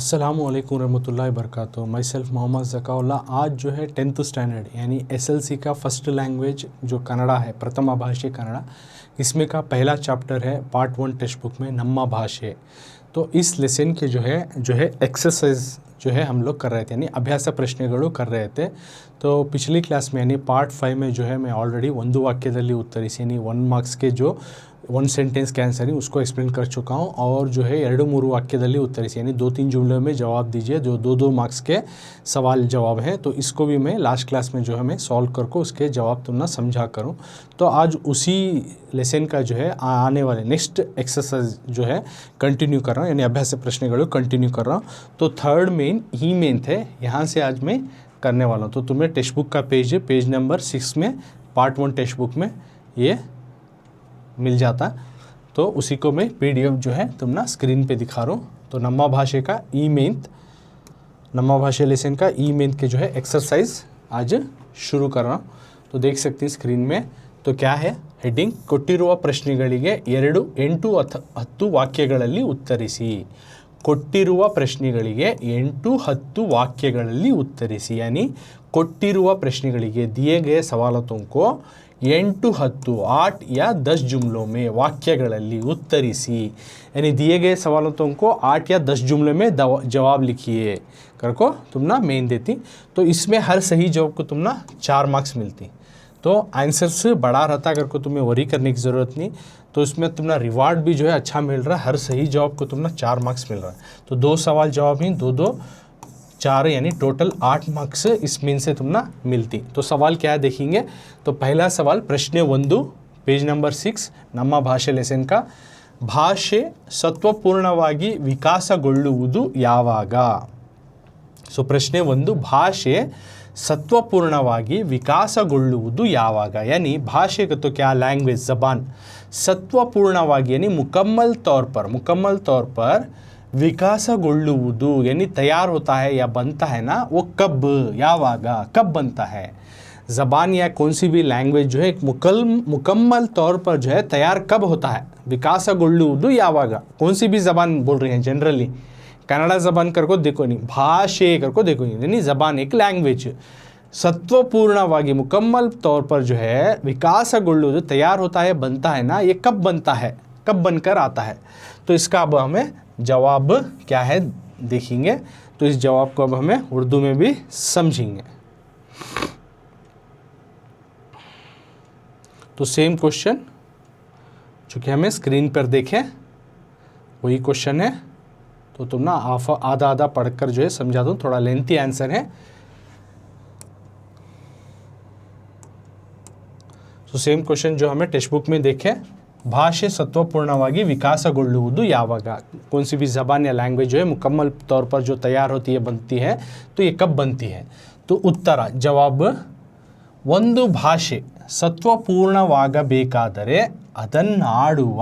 अस्सलामु अलैकुम रहमतुल्लाहि बरकातुहू। My self Mohammad Zakaullah. आज जो है 10th स्टैंडर्ड यानी एसएलसी का फर्स्ट लैंग्वेज जो कन्नड़ा है, प्रथमा भाषे कन्नड़ा, इसमें का पहला चैप्टर है पार्ट 1 टेक्स्ट बुक में नम्मा भाषे। तो इस लेसन के जो है एक्सरसाइज जो है हम लोग कर रहे थे, यानी अभ्यास प्रश्ನೆಗಳು कर रहे थे। तो पिछली क्लास में यानी पार्ट 5 में जो है मैं ऑलरेडी ಒಂದು ವಾಕ್ಯದಲ್ಲಿ ಉತ್ತರಿಸಿ यानी 1 मार्क्स के जो 1 सेंटेंस के आंसर है उसको एक्सप्लेन कर चुका हूँ, और जो है 2-3 वाक्यದಲ್ಲಿ ಉತ್ತರಿಸಿ यानी 2-3 जुमलों में जवाब दीजिए जो 2-2 मार्क्स के सवाल जवाब हैं। तो इसको भी मैं लास्ट क्लास में जो है मैं सॉल्व करके उसके जवाब तुमने समझा करूँ। तो आज उसी लेसन का जो है आने वाले नेक्स्ट एक्सरसाइज जो है कंटिन्यू कर रहा हूँ, यानी अभ्यास प्रश्ನೆಗಳು कंटिन्यू कर रहा हूँ। तो थर्ड मेन ही मेन थे, यहाँ से आज मैं करने वाला हूँ। तो तुम्हें टेक्स्ट बुक का पेज नंबर 6 में पार्ट 1 टेक्स्ट बुक में ये मिल जाता, तो उसी को मैं पीडीएफ जो है तुम ना स्क्रीन पे दिखा रहा हूँ। तो नम्मा भाषे का नम्मा भाषे लेसन का ई मेंथ के जो है एक्सरसाइज आज शुरू कर रहा हूँ। तो देख सकते हैं स्क्रीन में। तो क्या है ಹೆಡ್ಡಿಂಗ್, ಕೊಟ್ಟಿರುವ ಪ್ರಶ್ನೆಗಳಿಗೆ 2, 8, 10 ವಾಕ್ಯಗಳಲ್ಲಿ ಉತ್ತರಿಸಿ। ಕೊಟ್ಟಿರುವ ಪ್ರಶ್ನೆಗಳಿಗೆ 8, 10 वाक्यಗಳಲ್ಲಿ ಉತ್ತರಿಸಿ, यानी ಕೊಟ್ಟಿರುವ ಪ್ರಶ್ನೆಗಳಿಗೆ दिए गए सवालों को 8, 10, 8 या 10 जुमलों में वाक्यಗಳಲ್ಲಿ ಉತ್ತರಿಸಿ, यानी दिए गए सवालों को 8 या 10 जुमलों में जवाब लिखिए करको तुम ना मेन देती। तो इसमें हर सही जवाब को तुम ना 4 मार्क्स मिलती। तो आंसर्स बड़ा रहता, अगर को तुम्हें वरी करने की ज़रूरत नहीं। तो इसमें तुम्हारा रिवार्ड भी जो है अच्छा मिल रहा है, हर सही जवाब को तुम्हें 4 मार्क्स मिल रहा है। तो 2 सवाल जवाब ही 2-2 4 यानी टोटल 8 मार्क्स इस मीन से तुम ना मिलती। तो सवाल क्या है देखेंगे। तो पहला सवाल प्रश्न 1 पेज नंबर 6 ನಮ್ಮ ಭಾಷೆ ಲೆಸನ್ का, ಭಾಷೆ ಸತ್ವಪೂರ್ಣವಾಗಿ ವಿಕಾಸಗೊಳ್ಳುವುದು ಯಾವಾಗ। ಸೊ ಪ್ರಶ್ನೆ 1, ಭಾಷೆ सत्वपूर्णವಾಗಿ विकासಗೊಳ್ಳುವುದು ಯಾವಾಗ, यानी भाषे का तो क्या लैंग्वेज ज़बान सत्वपूर्णವಾಗಿ यानी मुकम्मल तौर पर विकासಗೊಳ್ಳುವುದು यानी तैयार होता है या बनता है ना, वो कब, ಯಾವಾಗ, कब बनता है। ज़बान या कौन सी भी लैंग्वेज जो है एक मुकम्मल तौर पर जो है तैयार कब होता है, विकासಗೊಳ್ಳುವುದು ಯಾವಾಗ। कौन सी भी ज़बान बोल रही हैं जनरली, कन्नड़ा ज़बान करको देखो नहीं, भाषे करको देखो नहीं, यानी ज़बान एक लैंग्वेज सत्वपूर्णವಾಗಿ मुकम्मल तौर पर जो है विकासಗೊಳ್ಳುವುದು तैयार होता है, बनता है ना, ये कब बनता है, कब बनकर आता है। तो इसका अब हमें जवाब क्या है देखेंगे। तो इस जवाब को अब हमें उर्दू में भी समझेंगे। तो सेम क्वेश्चन जो कि हमें स्क्रीन पर देखें वही क्वेश्चन है। तो तुम ना आधा पढ़कर जो है समझा दूँ, थोड़ा लेंथी आंसर है। तो सेम क्वेश्चन जो हमें टेक्स्ट बुक में देखें, भाषे सत्वपूर्णವಾಗಿ विकासಗೊಳ್ಳುವುದು ಯಾವಾಗ, कौन सी भी ज़बान या लैंग्वेज जो है मुकम्मल तौर पर जो तैयार होती है, बनती है, तो ये कब बनती है। तो उत्तर जवाब, ಒಂದು ಭಾಷೆ ಸತ್ವಪೂರ್ಣವಾಗಬೇಕಾದರೆ ಅದನ್ನಾಡುವ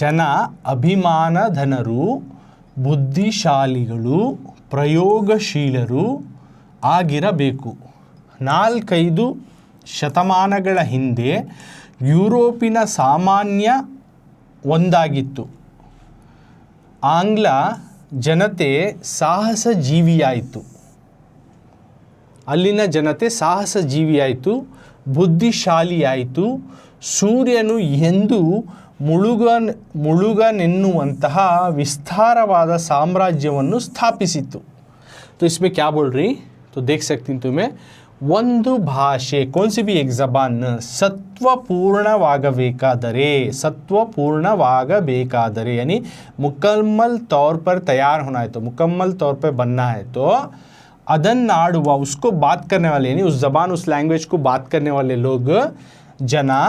ಜನ ಅಭಿಮಾನಧನರು, ಬುದ್ಧಿಶಾಲಿಗಳು, ಪ್ರಯೋಗಶೀಲರು ಆಗಿರಬೇಕು। 4-5 ಶತಮಾನಗಳ ಹಿಂದೆ ಯುರೋಪಿನ ಸಾಮಾನ್ಯ ಒಂದಾಗಿತ್ತು, ಆಂಗ್ಲ ಜನತೆ ಸಾಹಸ ಜೀವಿಯಾಯಿತು, ಅಲ್ಲಿನ ಜನತೆ ಸಾಹಸ ಜೀವಿಯಾಯಿತು, ಬುದ್ಧಿಶಾಲಿಯಾಯಿತು, ಸೂರ್ಯನು ಎಂದು ಮುಳುಗನೆನ್ನುವಂತಹ ವಿಸ್ತಾರವಾದ ಸಾಮ್ರಾಜ್ಯವನ್ನು ಸ್ಥಾಪಿಸಿತು। तो इसमें क्या बोल रही, तो देख सकती हूँ तुम्हें, ಒಂದು ಭಾಷೆ कौन सी भी एक ज़बान सत्वपूर्णवागಬೇಕಾದರೆ यानी मुकम्मल तौर पर तैयार होना है, तो मुकम्मल तौर पर बनना है। तो ಅದನ್ನಾಡುವ उसको बात करने वाले यानी उस ज़बान उस लैंग्वेज को बात करने वाले लोग, जना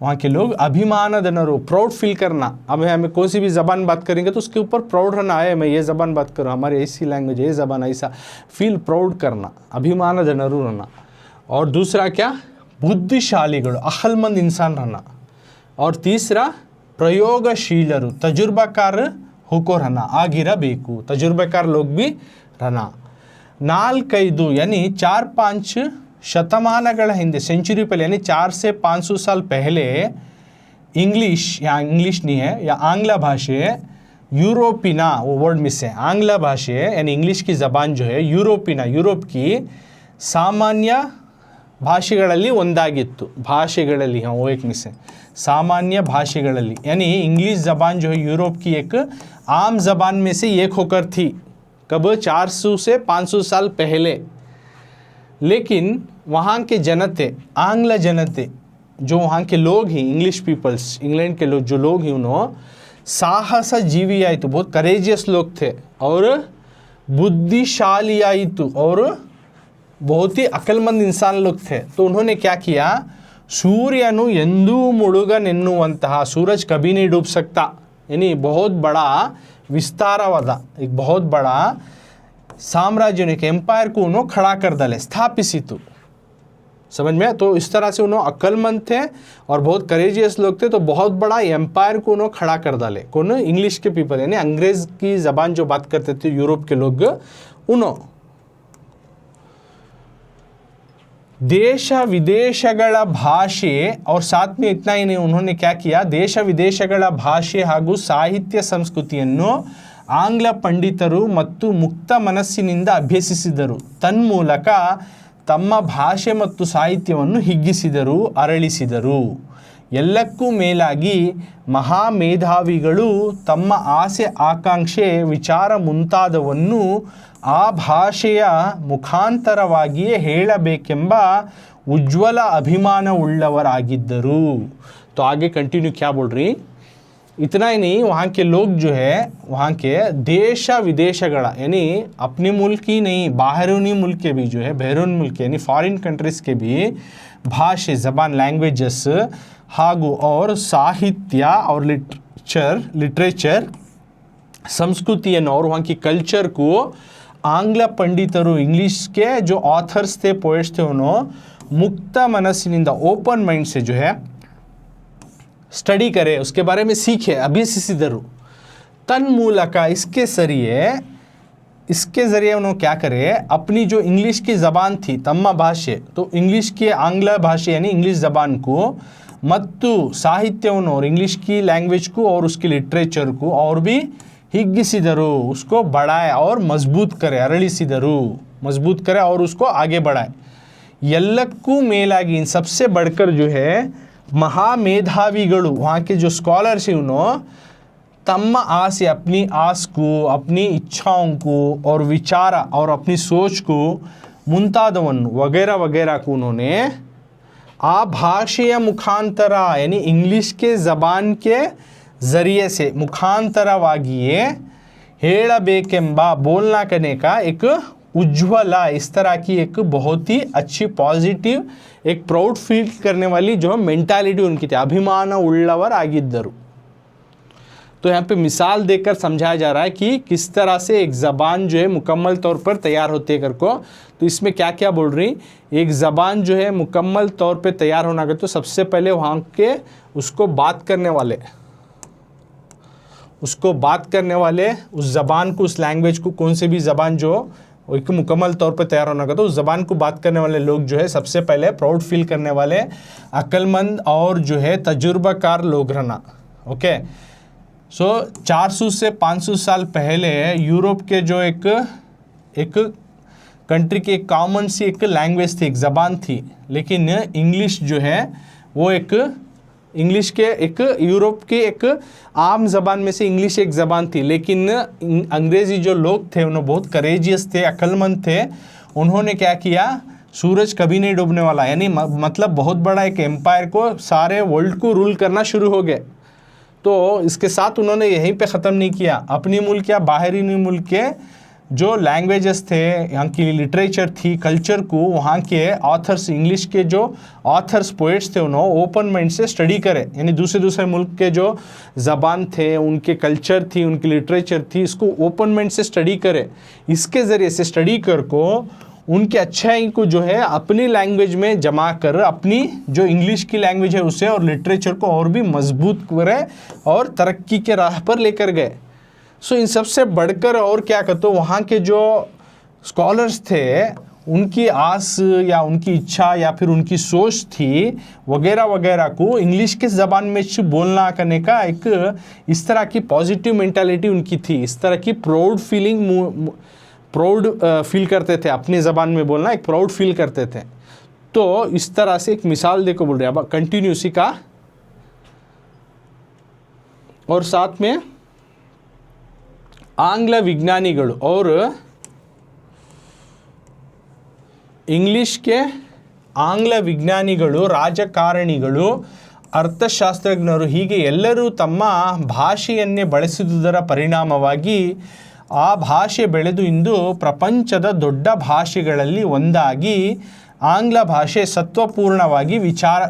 वहाँ के लोग, अभिमानधनರು प्राउड फील करना। अब हमें कौन सी भी ज़बान बात करेंगे तो उसके ऊपर प्राउड रहना है, मैं ये ज़बान बात करूँ, हमारी ऐसी लैंग्वेज ये ज़बान ऐसा फील प्राउड करना, अभिमानधनರು रहना। और दूसरा क्या, बुद्धिशालीಗಳು अक्लमंद इंसान रहना। और तीसरा प्रयोगशीलರು तजुर्बाकार होकर रहना, ಆಗಿರಬೇಕು, तजुर्बाकार लोग भी रहना। 4-5 यानी 4-5 शतमानಗಳ ಹಿಂದೆ, सेंचुरी पहले यानी 400 से 500 साल पहले इंग्लिश, या इंग्लिश नहीं है, या आंग्ल भाषे यूरोपिना, वो वर्ड मिस है, आंग्ल भाषे यानी इंग्लिश की ज़बान जो है यूरोपिना, यूरोप की सामान्य ಭಾಷೆಗಳಲ್ಲಿ ಒಂದಾಗಿತ್ತು, भाषೆಗಳಲ್ಲಿ, हाँ वो एक मिस है, सामान्य भाषೆಗಳಲ್ಲಿ, यानी इंग्लिश ज़बान जो है यूरोप की एक आम ज़बान में से एक होकर थी, कब 400 से 500 साल पहले। लेकिन वहाँ के जनते, आंग्ल जनते, जो वहाँ के लोग ही, इंग्लिश पीपल्स, इंग्लैंड के लोग जो लोग ही, उन्होंने साहस जीवी आಯಿತು, बहुत करेजियस लोग थे, और बुद्धिशाली आಯಿತು, और बहुत ही अक्लमंद इंसान लोग थे। तो उन्होंने क्या किया, सूर्यनु ಎಂದೂ ಮುಳುಗನೆನ್ನುವಂತಹ, सूरज कभी नहीं डूब सकता, यानी बहुत बड़ा विस्तारवाद, एक बहुत बड़ा साम्राज्य ने, एम्पायर को उन्होंने खड़ा कर डाले, स्थापिसितु, समझ में। तो इस तरह से उन्होंने अक्लमंद थे और बहुत करेजियस लोग थे, तो बहुत बड़ा एम्पायर को उन्होंने खड़ा कर डाले, कौन, इंग्लिश के पीपल, यानी अंग्रेज की ज़बान जो बात करते थे यूरोप के लोग, उन्होंने देश विदेशಗಳ ಭಾಷೆ, और साथ में इतना ही नहीं, उन्होंने क्या किया, ದೇಶ ವಿದೇಶಗಳ ಭಾಷೆ ಹಾಗೂ ಸಾಹಿತ್ಯ ಸಂಸ್ಕೃತಿಯನ್ನು ಆಂಗ್ಲ ಪಂಡಿತರು ಮತ್ತು ಮುಕ್ತ ಮನಸ್ಸಿನಿಂದ ಅಭ್ಯಸಿಸಿದರು, ತನ್ಮೂಲಕ ತಮ್ಮ ಭಾಷೆ ಮತ್ತು ಸಾಹಿತ್ಯವನ್ನು ಹಿಗ್ಗಿಸಿದರು, ಅರಳಿಸಿದರು. ಎಲ್ಲಕ್ಕೂ ಮೇಲಾಗಿ ಮಹಾಮೇಧಾವಿಗಳು ತಮ್ಮ ಆಸೆ, ಆಕಾಂಕ್ಷೆ, ವಿಚಾರ ಮುಂತಾದವನ್ನು ಆ ಭಾಷೆಯ ಮುಖಾಂತರವಾಗಿಯೇ ಹೇಳಬೇಕೆಂಬ ಉಜ್ವಲ ಅಭಿಮಾನವುಳ್ಳವರಾಗಿದ್ದರು. तो आगे कंटिन्यू क्या बोल रही, इतना ही नहीं, वहाँ के लोग जो है, वहाँ के देश विदेशಗಳ, यानी अपने मुल्क ही नहीं, बाहरूनी मुल्क के भी जो है, बहरून मुल्क यानी फॉरेन कंट्रीज़ के भी भाषे, ज़बान, लैंग्वेजेस ಹಾಗೂ और साहित्य और लिटरेचर संस्कृतिಯನ್ನು, और वहाँ की कल्चर को आंग्ल पंडितರು, इंग्लिश के जो ऑथर्स थे, पोएट्स थे, उन्होंने मुक्त मनस्सिनिंद, ओपन माइंड से जो है स्टडी करे, उसके बारे में सीखे, अभ्यसिसिದರು. तन्मूलक, इसके ज़रिए उन्होंने क्या करे, अपनी जो इंग्लिश की ज़बान थी, तಮ್ಮ भाषे, तो इंग्लिश के आंग्ल भाषे यानी इंग्लिश ज़बान को, ಮತ್ತು ಸಾಹಿತ್ಯವನ್ನು, और इंग्लिश की लैंग्वेज को और उसकी लिटरेचर को और भी हिग्गिसिದರು, उसको बढ़ाए और मजबूत करे, अरಳಿಸಿದರು, मजबूत करे और उसको आगे बढ़ाए. ಎಲ್ಲಕ್ಕೂ ಮೇಲಾಗಿ, इन सबसे बढ़कर जो है महामेधाविಗಳು, वहाँ के जो स्कॉलर्स हैं, उन्होंने तಮ್ಮ आसे, अपनी आस को, अपनी इच्छाओं को और विचार और अपनी सोच को, ಮುಂತಾದವನ್ನು, वगैरह वगैरह को उन्होंने आ भाषेय मुखांतर, यानी इंग्लिश के ज़बान के ज़रिए से मुखांतरವಾಗಿಯೇ ಹೇಳಬೇಕೆಂಬ, बोलना करने का एक उज्ज्वला, इस तरह की एक बहुत ही अच्छी पॉजिटिव, एक प्राउड फील करने वाली जो मेंटालिटी उनकी थी, अभिमान उಳ್ಳवर ಆಗಿದ್ದರು. तो यहाँ पे मिसाल देकर समझाया जा रहा है कि किस तरह से एक ज़बान जो है मुकम्मल तौर पर तैयार होती है करको. तो इसमें क्या क्या बोल रही, एक ज़बान जो है मुकम्मल तौर पे तैयार होना कर, तो सबसे पहले वहाँ के उसको बात करने वाले, उस ज़बान को, उस लैंग्वेज को, कौन से भी ज़बान जो एक मुकम्मल तौर पर तैयार होना का, तो उस ज़बान को बात करने वाले लोग जो है सबसे पहले प्राउड फील करने वाले, अक्लमंद और जो है तजुर्बाकार लोग रहना. ओके, सो 400 से 500 साल पहले यूरोप के जो एक कंट्री की एक कॉमन सी एक लैंग्वेज थी, एक ज़बान थी, लेकिन इंग्लिश जो है वो एक इंग्लिश के एक यूरोप के एक आम ज़बान में से इंग्लिश एक ज़बान थी, लेकिन अंग्रेज़ी जो लोग थे, उन्होंने बहुत करेजियस थे, अक्लमंद थे, उन्होंने क्या किया, सूरज कभी नहीं डूबने वाला, यानी मतलब बहुत बड़ा एक एम्पायर को, सारे वर्ल्ड को रूल करना शुरू हो गए. तो इसके साथ उन्होंने यहीं पे ख़त्म नहीं किया, अपनी मुल्क या बाहरी मुल्क के जो लैंग्वेजेस थे, यहाँ की लिटरेचर थी, कल्चर को वहाँ के ऑथर्स, इंग्लिश के जो ऑथर्स, पोएट्स थे, उन्होंने ओपन माइंड से स्टडी करे, यानी दूसरे मुल्क के जो ज़बान थे, उनके कल्चर थी, उनकी लिटरेचर थी, इसको ओपन माइंड से स्टडी करे. इसके ज़रिए से स्टडी कर को उनकी अच्छाई को जो है अपनी लैंग्वेज में जमा कर, अपनी जो इंग्लिश की लैंग्वेज है उसे और लिटरेचर को और भी मजबूत करे और तरक्की के राह पर लेकर गए. सो इन सबसे बढ़कर और क्या कहते, वहाँ के जो स्कॉलर्स थे, उनकी आस या उनकी इच्छा या फिर उनकी सोच थी वगैरह वगैरह को इंग्लिश के ज़बान में बोलना करने का एक इस तरह की पॉजिटिव मेंटालिटी उनकी थी, इस तरह की प्राउड फील करते थे, अपनी ज़बान में बोलना एक प्राउड फील करते थे। तो इस तरह से एक मिसाल देखो बोल रहे हैं, अब कंटिन्यू इसी का। और साथ में आंग्ल विज्ञानिಗಳು और ಇಂಗ್ಲಿಷ್ ಗೆ ಆಂಗ್ಲ ವಿಜ್ಞಾನಿಗಳು, ರಾಜಕಾರಣಿಗಳು, ಅರ್ಥಶಾಸ್ತ್ರಜ್ಞರು ಹೀಗೆ ಎಲ್ಲರೂ ತಮ್ಮ ಭಾಷೆಯನ್ನೇ ಬಳಸಿದುದರ ಪರಿಣಾಮವಾಗಿ ಆ ಭಾಷೆ ಬೆಳೆದು ಇಂದು ಪ್ರಪಂಚದ ದೊಡ್ಡ ಭಾಷೆಗಳಲ್ಲಿ ಒಂದಾಗಿ ಆಂಗ್ಲ ಭಾಷೆ ಸತ್ವಪೂರ್ಣವಾಗಿ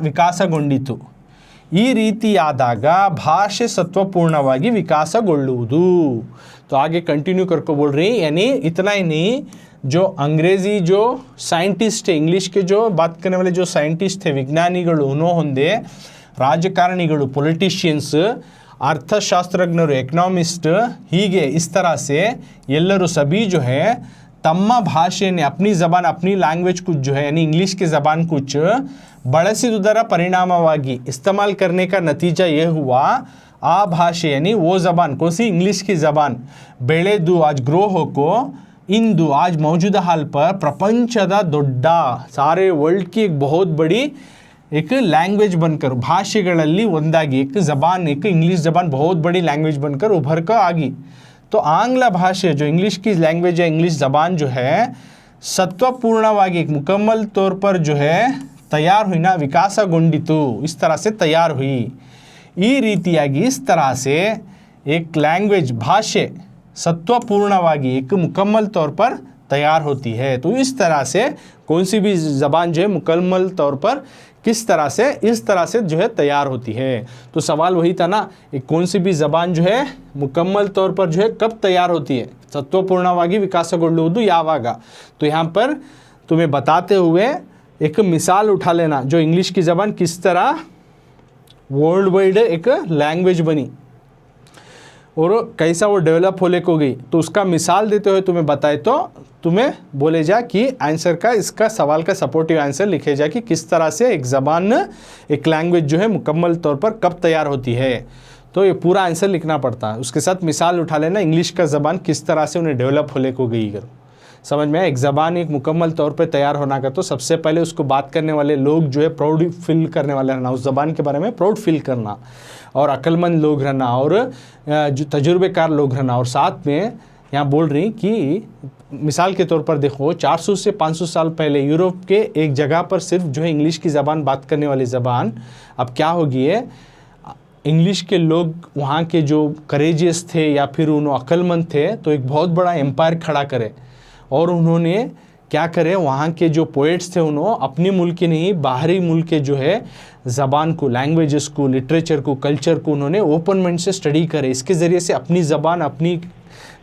ವಿಕಾಸಗೊಂಡಿತು। ಈ ರೀತಿಯಾದಾಗ ಭಾಷೆ ಸತ್ವಪೂರ್ಣವಾಗಿ ವಿಕಾಸಗೊಳ್ಳುವುದು। तो आगे कंटिन्यू करको बोल रही, यानी इतना ही नहीं, जो अंग्रेज़ी जो साइंटिस्ट है, इंग्लिश के जो बात करने वाले जो साइंटिस्ट थे, विज्ञानिಗಳು उन्होंने राजकारणिಗಳು पॉलिटिशियंस, अर्थशास्त्रज्ञರು इकोनॉमिस्ट, ಹೀಗೆ इस तरह से ಎಲ್ಲರೂ सभी जो है तम्मा भाषे ने अपनी ज़बान अपनी लैंग्वेज कुछ जो है यानी इंग्लिश की ज़बान कुछ ಬಳಸಿದುದರ ಪರಿಣಾಮವಾಗಿ इस्तेमाल करने का नतीजा ये हुआ, आ भाषे यानी वो ज़बान कौन सी इंग्लिश की ज़बान ಬೆಳೆದು आज ग्रो होको इंदु आज मौजूदा हाल पर प्रपंचदा दोड्डा सारे वर्ल्ड की एक बहुत बड़ी एक लैंग्वेज बनकर भाषೆಗಳಲ್ಲಿ ಒಂದಾಗಿ एक ज़बान एक इंग्लिश ज़बान बहुत बड़ी लैंग्वेज बनकर उभर कर आगी। तो आंग्ल भाषा जो इंग्लिश की लैंग्वेज है, इंग्लिश ज़बान जो है सत्वपूर्णವಾಗಿ एक मुकम्मल तौर पर जो है तैयार हुई ना, विकासಗೊಂಡಿತು, इस तरह से तैयार हुई। ಈ ರೀತಿಯಾಗಿ इस तरह से एक लैंग्वेज भाषा सत्वपूर्णವಾಗಿ एक मुकम्मल तौर पर तैयार होती है। तो इस तरह से कौन सी भी ज़बान जो है मुकम्मल तौर पर किस तरह से इस तरह से जो है तैयार होती है। तो सवाल वही था ना, एक कौन सी भी ज़बान जो है मुकम्मल तौर पर जो है कब तैयार होती है, सत्वपूर्णವಾಗಿ ವಿಕಾಸಗೊಳ್ಳುವುದು ಯಾವಾಗ। तो यहाँ पर तुम्हें बताते हुए एक मिसाल उठा लेना, जो इंग्लिश की ज़बान किस तरह वर्ल्ड वाइड एक लैंग्वेज बनी और कैसा वो डेवलप होने को गई। तो उसका मिसाल देते हुए तुम्हें बताए तो तुम्हें बोले जा कि आंसर का इसका सवाल का सपोर्टिव आंसर लिखे जा कि किस तरह से एक ज़बान एक लैंग्वेज जो है मुकम्मल तौर पर कब तैयार होती है। तो ये पूरा आंसर लिखना पड़ता है, उसके साथ मिसाल उठा लेना इंग्लिश का ज़बान किस तरह से उन्हें डेवलप होने को गई। करो समझ में, एक ज़बान एक मुकम्मल तौर पे तैयार होना का तो सबसे पहले उसको बात करने वाले लोग जो है प्राउड फील करने वाले रहना, उस ज़बान के बारे में प्राउड फील करना, और अक्लमंद लोग रहना, और जो तजुर्बेकार लोग रहना। और साथ में यहाँ बोल रही कि मिसाल के तौर पर देखो 400 से 500 साल पहले यूरोप के एक जगह पर सिर्फ जो है इंग्लिश की ज़बान बात करने वाली ज़बान अब क्या होगी है, इंग्लिश के लोग वहाँ के जो करेजियस थे या फिर उन्होंने अक्लमंद थे, तो एक बहुत बड़ा एम्पायर खड़ा करे और उन्होंने क्या करे, वहाँ के जो पोएट्स थे उन्होंने अपनी मुल्क के नहीं बाहरी मुल्क के जो है ज़बान को, लैंग्वेजेस को, लिटरेचर को, कल्चर को उन्होंने ओपन माइंड से स्टडी करे। इसके ज़रिए से अपनी ज़बान, अपनी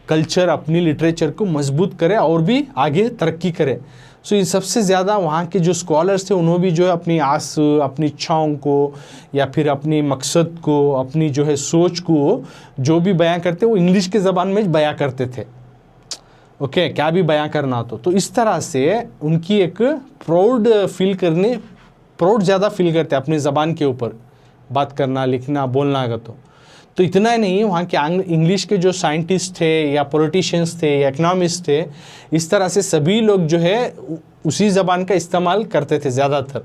कल्चर, अपनी लिटरेचर को मजबूत करे और भी आगे तरक्की करे। सो इन सबसे ज़्यादा वहाँ के जो स्कॉलर्स थे उन्होंने भी जो है अपनी आस, अपनी इच्छाओं को या फिर अपनी मकसद को, अपनी जो है सोच को जो भी बयां करते वो इंग्लिश के ज़बान में बयां करते थे। ओके, क्या भी बयां करना तो इस तरह से उनकी एक प्राउड फील करने, प्राउड ज़्यादा फील करते अपनी ज़बान के ऊपर बात करना, लिखना, बोलना का। तो इतना ही नहीं, वहाँ के इंग्लिश के जो साइंटिस्ट थे या पॉलिटिशियंस थे या इकोनॉमिस्ट थे, इस तरह से सभी लोग जो है उसी ज़बान का इस्तेमाल करते थे ज़्यादातर।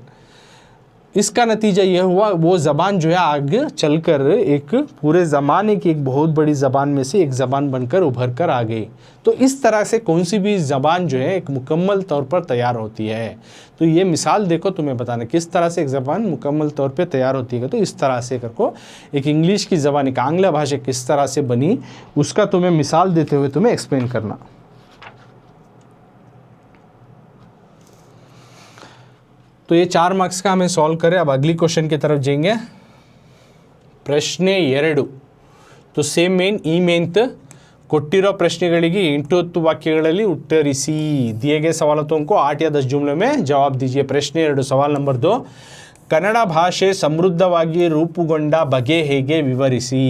इसका नतीजा यह हुआ वो ज़बान जो है आगे चलकर एक पूरे ज़माने की एक बहुत बड़ी ज़बान में से एक ज़बान बनकर उभर कर आ गई। तो इस तरह से कौन सी भी ज़बान जो है एक मुकम्मल तौर पर तैयार होती है। तो ये मिसाल देखो, तुम्हें बताना किस तरह से एक ज़बान मुकम्मल तौर पे तैयार होती है। तो इस तरह से करको एक इंग्लिश की ज़बान, एक आंग्ल भाषा किस तरह से बनी उसका तुम्हें मिसाल देते हुए तुम्हें एक्सप्लेन करना। तो ये 4 मार्क्स का हमें सॉल्व करें। अब अगली क्वेश्चन की तरफ जाएंगे। प्रश्न 2 तो ಸೇಮ್ ಮೇನ್ ಈ ಮೇನ್ತ್ ಕೊಟ್ಟಿರೋ ಪ್ರಶ್ನೆಗಳಿಗೆ 8-10 ವಾಕ್ಯಗಳಲ್ಲಿ ಉತ್ತರಿಸಿ। दिए गए सवालों को 8 या 10 जुमलों में जवाब दीजिए। प्रश्न 2 सवाल नंबर 2 ಕನ್ನಡ ಭಾಷೆ ಸಮೃದ್ಧವಾಗಿ ರೂಪುಗೊಂಡ ಬಗೆ ಹೇಗೆ ವಿವರಿಸಿ।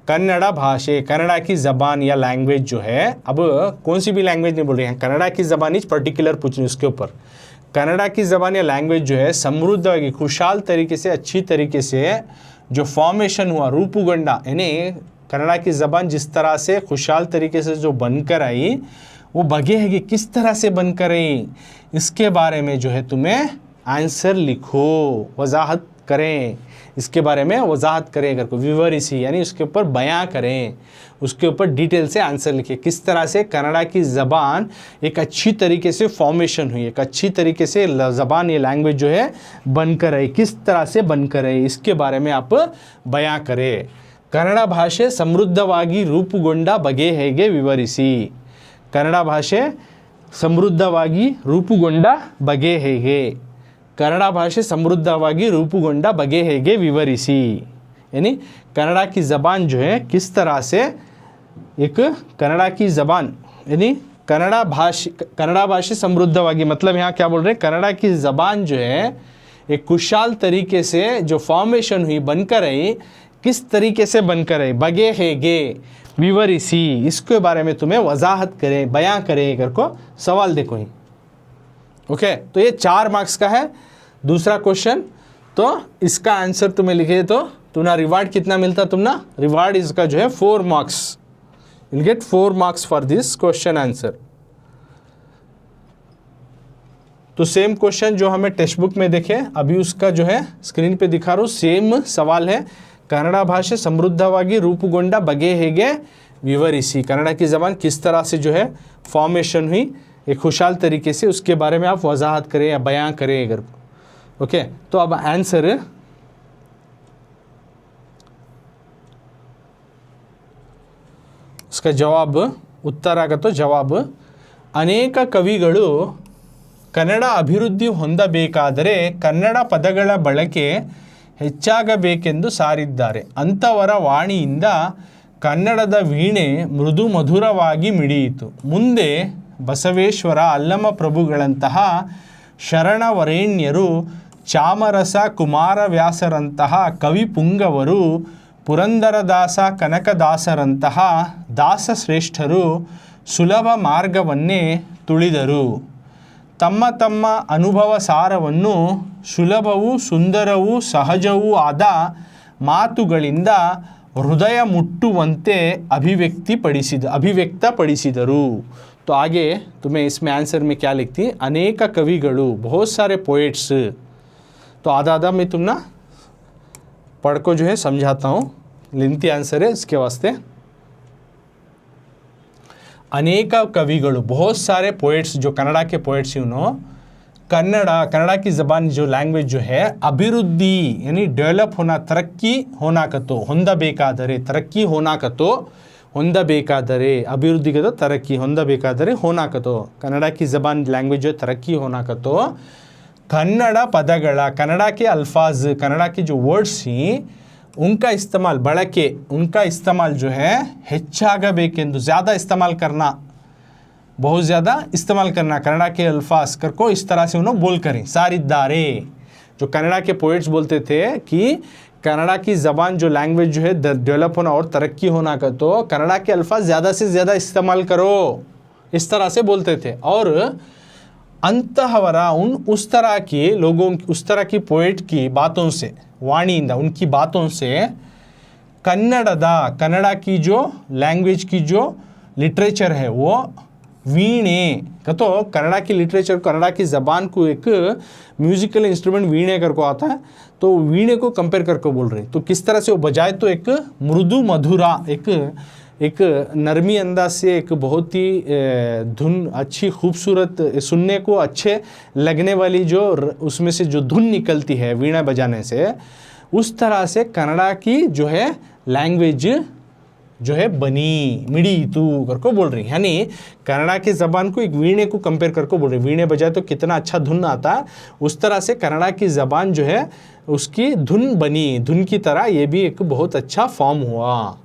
कन्नड़ा भाषे, कन्नड़ा की ज़बान या लैंग्वेज जो है, अब कौन सी भी लैंग्वेज नहीं बोल रहे हैं, कन्नड़ा की ज़बान इस पर्टिकुलर पूछ रही उसके ऊपर। कन्नड़ा की ज़बान या लैंग्वेज जो है समृद्ध होगी, खुशहाल तरीके से, अच्छी तरीके से जो फॉर्मेशन हुआ, रूपुगंडा, यानी कन्नड़ा की ज़बान जिस तरह से खुशहाल तरीके से जो बनकर आई, वो बगे है कि किस तरह से बनकर आई, इसके बारे में जो है तुम्हें आंसर लिखो, वजाहत करें, इसके बारे में वजाहत करें, अगर को विवरिसी यानी उसके ऊपर बयां करें, उसके ऊपर डिटेल से आंसर लिखें, किस तरह से कन्नड़ा की ज़बान एक अच्छी तरीके से फॉर्मेशन हुई, एक अच्छी तरीके से ज़बान ये लैंग्वेज जो है बनकर आई, किस तरह से बनकर आई, इसके बारे में आप बयां करें। कन्नड़ भाषे समृद्धವಾಗಿ ರೂಪುಗೊಂಡ ಬಗೆ ಹೇಗೆ ವಿವರಿಸಿ, ಕನ್ನಡ ಭಾಷೆ ಸಮೃದ್ಧವಾಗಿ ರೂಪುಗೊಂಡ ಬಗೆ ಹೇಗೆ, कन्नड़ भाषे समृद्धವಾಗಿ रूपुगोंडा बगे हेगे विवरिसी, यानी कन्नड़ा की ज़बान जो है किस तरह से एक कन्नड़ा की ज़बान यानी कन्नड़ा भाषे समृद्धವಾಗಿ, मतलब यहाँ क्या बोल रहे हैं, कन्नड़ा की ज़बान जो है एक खुशहाल तरीके से जो फॉर्मेशन हुई, बनकर आई, किस तरीके से बनकर आई, बगे हेगे विवरिसी, इसके बारे में तुम्हें वजाहत करें, बयां करें करको सवाल देखो ही। ओके, तो ये 4 मार्क्स का है दूसरा क्वेश्चन। तो इसका आंसर तुम्हें लिखे तो तुम्हारा रिवार्ड कितना मिलता, तुम ना रिवार्ड इसका जो है 4 marks, will get 4 marks for this question answer. तो सेम क्वेश्चन जो हमें टेक्स्ट बुक में देखे, अभी उसका जो है स्क्रीन पे दिखा रहा हूँ, सेम सवाल है, कन्नड़ भाषे समृद्धವಾಗಿ रूपुगोंड बगे हेगे विवरिसी, कन्नड़ा की ज़बान किस तरह से जो है फॉर्मेशन हुई एक खुशहाल तरीके से, उसके बारे में आप वजाहत करें या बयां करें अगर। ओके, तो अब आंसर, उसका जवाब उत्तर आगा तो जवाब, अनेक कविಗಳು ಕನ್ನಡ ಅಭಿವೃದ್ಧಿ ಹೊಂದಬೇಕಾದರೆ ಕನ್ನಡ ಪದಗಳ ಬಳಕೆ ಹೆಚ್ಚಾಗಬೇಕೆಂದು ಸಾರಿದ್ದಾರೆ. ಅಂಥವರ ವಾಣಿಯಿಂದ ಕನ್ನಡದ ವೀಣೆ ಮೃದು ಮಧುರವಾಗಿ ಮಿಡಿಯಿತು. ಮುಂದೆ ಬಸವೇಶ್ವರ, ಅಲ್ಲಮ ಪ್ರಭುಗಳಂತಹ ಶರಣವರೇಣ್ಯರು, ಚಾಮರಸ ಕುಮಾರವ್ಯಾಸರಂತಹ ಕವಿಪುಂಗವರು, ಪುರಂದರದಾಸ ಕನಕದಾಸರಂತಹ ದಾಸಶ್ರೇಷ್ಠರು ಸುಲಭ ಮಾರ್ಗವನ್ನೇ ತುಳಿದರು. ತಮ್ಮ ತಮ್ಮ ಅನುಭವ ಸಾರವನ್ನು ಸುಲಭವೂ ಸುಂದರವೂ ಸಹಜವೂ ಆದ ಮಾತುಗಳಿಂದ ಹೃದಯ ಮುಟ್ಟುವಂತೆ अभिव्यक्तपಡಿಸಿದರು. तो आगे तुम्हें इसमें आंसर में क्या लिखती, अनेक कविಗಳು, बहुत सारे पोएट्स। तो आधा आधा मैं तुम ना पढ़ को जो है समझाता हूँ, लेंथी आंसर है इसके वास्ते। अनेक कविಗಳು, बहुत सारे पोएट्स, जो कन्नड़ा के पोएट्स ही उन्होंने कन्नड़ा की ज़बान जो लैंग्वेज जो है अभिवृद्धि यानी डेवलप होना, तरक्की होना कतो ಹೊಂದಬೇಕಾದರೆ, तरक्की होना कतो ಹೊಂದಬೇಕಾದರೆ, अभिवृद्धि कतो तरक्की ಹೊಂದಬೇಕಾದರೆ होना कतो, कन्नड़ा की ज़बान लैंग्वेज जो तरक्की होना कतो कन्नड़ पदಗಳ, कन्नड़ा के अल्फाज, कन्नड़ा के जो वर्ड्स ही उनका इस्तेमाल, ಬಳಕೆ, उनका इस्तेमाल जो है ಹೆಚ್ಚಾಗಬೇಕೆಂದು, ज़्यादा इस्तेमाल करना, बहुत ज़्यादा इस्तेमाल करना, कन्नड़ा के अल्फाज कर को इस तरह से उन्होंने बोल करें सारिदारे। जो कन्नड़ा के पोएट्स बोलते थे कि कन्नड़ा की ज़बान जो लैंग्वेज जो है डेवलप होना और तरक्की होना का, तो कन्नड़ा के अल्फाज ज़्यादा से ज़्यादा इस्तेमाल करो, इस तरह से बोलते थे। और अंतहवरा उस तरह के लोगों, उस तरह की पोएट की बातों से, वाणींदा, उनकी बातों से कन्नड़ा की जो लैंग्वेज की जो लिटरेचर है वो वीणे का, तो कन्नड़ा की लिटरेचर, कन्नड़ा की ज़बान को एक म्यूज़िकल इंस्ट्रूमेंट वीणे कर को आता है, तो वीणे को कंपेयर करके बोल रहे, तो किस तरह से वो बजाए, तो एक मृदु मधुरा, एक नरमी अंदाज से, एक बहुत ही धुन अच्छी खूबसूरत, सुनने को अच्छे लगने वाली जो उसमें से जो धुन निकलती है वीणा बजाने से, उस तरह से कन्नड़ा की जो है लैंग्वेज जो है बनी, मिड़ी तू करको बोल रही, यानी कन्नड़ा की ज़बान को एक वीणे को कंपेयर करके बोल रही, वीणे बजाए तो कितना अच्छा धुन आता है, उस तरह से कन्नड़ा की ज़बान जो है उसकी धुन बनी, धुन की तरह ये भी एक बहुत अच्छा फॉर्म हुआ।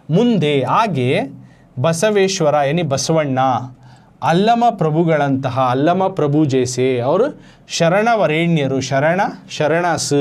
ಮುಂದೆ आगे बसवेश्वर यानी बसवण्णा, अल्लम प्रभुಗಳಂತಹ, अल्लम प्रभु जैसे, और शरणवरेण्यರು, शरणास,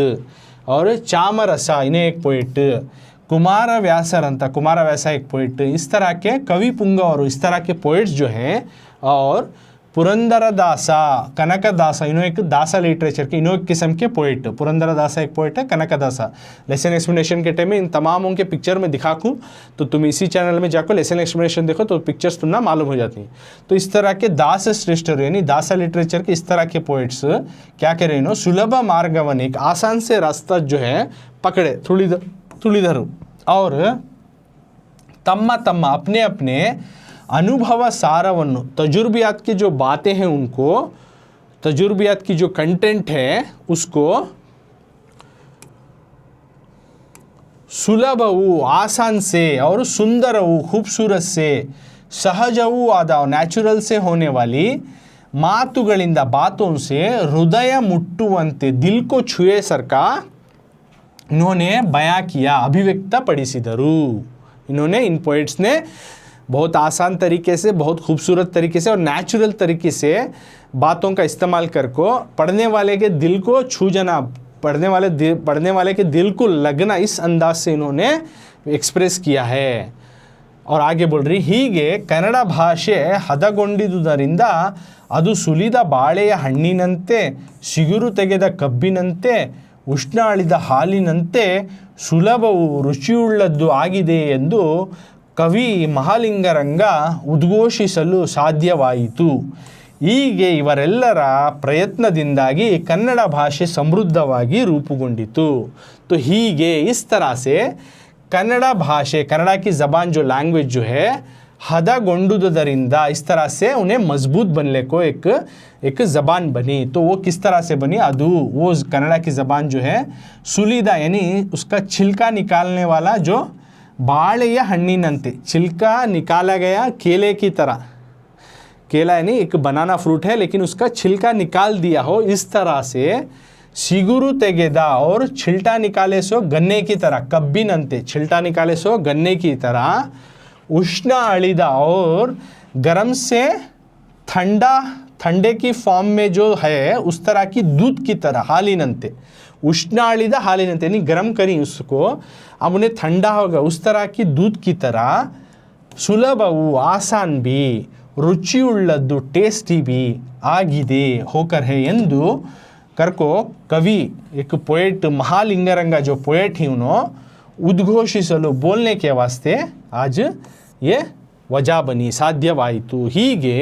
और चामरसा इन्हें एक पोएट, कुमारव्यासर कुमारव्यास एक पोइट, इस तरह के कवि पुंगವರು, इस तरह के पोइट्स जो हैं, और पुरंदरदासा, कनकदासा, इन्हों एक दासा लिटरेचर के, इन्हों एक किस्म के पोइट, पुरंदरदासा एक पोइट है, कनकदासा। लेसन एक्सप्लेनेशन के टाइम में इन तमामों के पिक्चर में दिखाऊँ तो तुम इसी चैनल में जाकर लेसन एक्सप्लेनेशन देखो तो पिक्चर्स तुमना मालूम हो जाती हैं। तो इस तरह के दास श्रेष्ठ यानी दासा लिटरेचर के इस तरह के पोइट्स क्या कह रहे हैं, सुलभ मार्गवन, एक आसान से रास्ता जो है पकड़े तुलिधर, और तम्मा तम्मा अपने अपने अनुभव सारवन्नु, तजुर्बियात की जो बातें हैं उनको, तजुर्बियात की जो कंटेंट है उसको सुलभवु आसान से और सुंदरवु खूबसूरत से, सहजवु आदा नेचुरल से होने वाली मातुಗಳಿಂದ बातों से हृदय मुट्टुವಂತೆ, दिल को छुए सर का इन्होंने बयां किया, अभिव्यक्त पडिಸಿದರು। इन्होंने, इन पोइट्स ने बहुत आसान तरीके से, बहुत खूबसूरत तरीके से और नेचुरल तरीके से बातों का इस्तेमाल करको पढ़ने वाले के दिल को छू जाना, पढ़ने वाले के दिल को लगना, इस अंदाज से इन्होंने एक्सप्रेस किया है। और आगे बोल रही, ಹೀಗೆ ಕನ್ನಡ ಭಾಷೆ ಹದಗೊಂಡಿದುದರಿಂದ ಅದು ಸುಲಿದ ಬಾಳೆಯ ಹಣ್ಣಿನಂತೆ, ಸಿಗುರು ತೆಗೆದ ಕಬ್ಬಿನಂತೆ, ಉಷ್ಣ ಅಳಿದ ಹಾಲಿನಂತೆ ಸುಲಭವು ರುಚಿಯುಳ್ಳದ್ದು ಆಗಿದೆ ಎಂದು ಕವಿ ಮಹಾಲಿಂಗರಂಗ ಉದ್ಘೋಷಿಸಲು ಸಾಧ್ಯವಾಯಿತು। ಹೀಗೆ ಇವರೆಲ್ಲರ ಪ್ರಯತ್ನದಿಂದಾಗಿ ಕನ್ನಡ ಭಾಷೆ ಸಮೃದ್ಧವಾಗಿ ರೂಪುಗೊಂಡಿತು। तो ಹೀಗೆ इस तरह से कन्नड़ा भाषे, कन्नड़ा की ज़बान जो लैंग्वेज जो है, हदगोंडुदरिंदा, इस तरह से उन्हें मजबूत बनने को एक ज़बान बनी। तो वो किस तरह से बनी, अदू, वो कन्नड़ा की ज़बान जो है सुलीदा यानी उसका छिलका निकालने वाला, जो बाळे या हण्णिनंते, छिलका निकाला गया केले की तरह, केला यानी एक बनाना फ्रूट है लेकिन उसका छिलका निकाल दिया हो, इस तरह से सिगुरु तेगेदा, और छिलटा निकाले सो गन्ने की तरह, कब्बिनंते, छिलटा निकाले सो गन्ने की तरह, उष्ण अलिदा, और गर्म से ठंडा, ठंडे की फॉर्म में जो है उस तरह की दूध की तरह, हालिनंते, उष्ण अलिदा हालिनंते यानी गर्म करी उसको, अब उन्हें ठंडा होगा, उस तरह की दूध की तरह, सुलभवु आसान भी, रुचियुಳ್ಳದ್ದು टेस्टी भी आगिदे होकर है ಎಂದು करको कवि, एक पोएट महालिंगरंगा जो पोएट ही उन्हों उद्घोषिसಲು, बोलने के वास्ते आज ये वजह बनी, साध्यवाಯಿತು। ಹೀಗೆ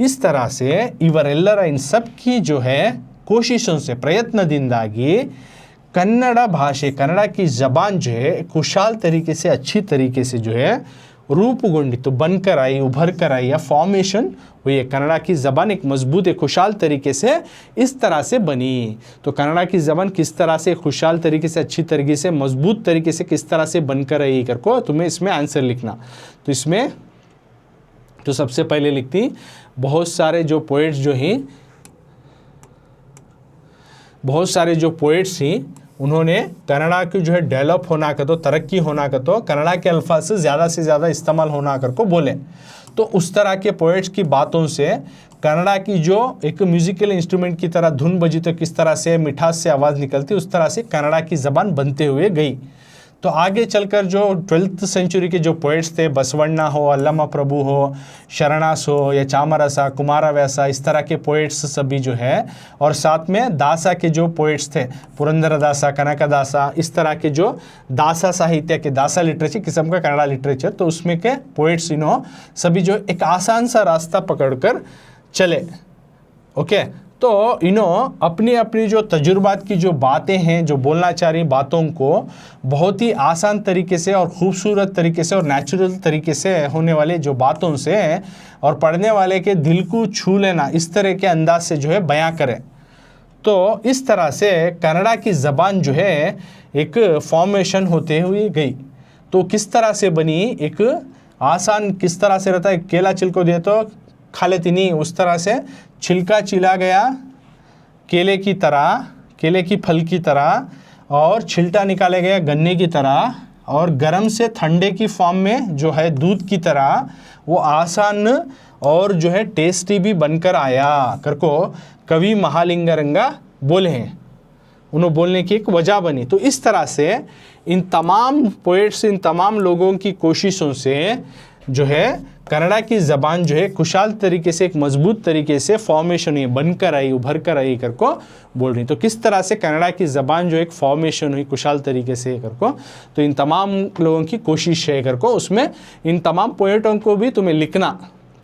इस तरह से ಇವರೆಲ್ಲರ इन सब की जो है कोशिशों से, प्रयत्नದಿಂದಾಗಿ कन्नड़ भाषे, कन्नड़ा की ज़बान जो है खुशहाल तरीके से, अच्छी तरीके से जो है रूपगुंडित, बनकर आई, उभर कर आई, या फॉर्मेशन हुई है। कन्नड़ा की ज़बान एक मजबूत, एक खुशहाल तरीके से इस तरह से बनी। तो कन्नड़ा की ज़बान किस तरह से खुशहाल तरीके से, अच्छी तरीके से, मजबूत तरीके से किस तरह से बनकर आई करको तुम्हें इसमें आंसर लिखना। तो इसमें तो सबसे पहले लिखती, बहुत सारे जो पोइट्स जो पोइट्स ही उन्होंने कन्नड़ा की जो है डेवलप होना का, तो तरक्की होना का, तो कन्नड़ा के अल्फाज से ज़्यादा इस्तेमाल होना कर को बोले। तो उस तरह के पोइट्स की बातों से कन्नड़ा की जो एक म्यूज़िकल इंस्ट्रूमेंट की तरह धुन बजी तो किस तरह से मिठास से आवाज़ निकलती, उस तरह से कन्नड़ा की ज़बान बनते हुए गई। तो आगे चलकर जो 12th सेंचुरी के जो पोइट्स थे, बसवण्णा हो, अल्लमा प्रभु हो, शरणास हो, या चामरसा, कुमारव्यासा, इस तरह के पोइट्स सभी जो है, और साथ में दासा के जो पोइट्स थे, पुरंदरदासा, कनकदासा, इस तरह के जो दासा साहित्य के, दासा लिटरेचर किस्म का कन्नड़ा लिटरेचर, तो उसमें के पोइट्स इन्हों सभी जो एक आसान सा रास्ता पकड़कर चले। ओके, तो इन्हों अपनी अपनी जो तजुर्बात की जो बातें हैं, जो बोलना चाह रही बातों को बहुत ही आसान तरीके से और ख़ूबसूरत तरीके से और नेचुरल तरीके से होने वाले जो बातों से, और पढ़ने वाले के दिल को छू लेना, इस तरह के अंदाज से जो है बयां करें। तो इस तरह से कन्नड़ा की ज़बान जो है एक फॉर्मेशन होते हुए गई। तो किस तरह से बनी, एक आसान किस तरह से रहता है, केला छिलको दिए तो खा लेती नहीं, उस तरह से छिलका चिला गया केले की तरह, केले की फल की तरह, और छिलटा निकाले गया गन्ने की तरह, और गर्म से ठंडे की फॉर्म में जो है दूध की तरह, वो आसान और जो है टेस्टी भी बनकर आया करको कवि महालिंगरंगा बोले हैं। उन्हें बोलने की एक वजह बनी। तो इस तरह से इन तमाम पोएट्स, इन तमाम लोगों की कोशिशों से जो है कन्नड़ा की ज़बान जो है खुशहाल तरीके से, एक मजबूत तरीके से फॉर्मेशन हुई, बनकर आई, उभर कर आई कर को बोल रही। तो किस तरह से कन्नड़ा की ज़बान जो एक फॉर्मेशन हुई खुशहाल तरीके से कर को, तो इन तमाम लोगों की कोशिश है कर को, उसमें इन तमाम पोएटों को भी तुम्हें लिखना।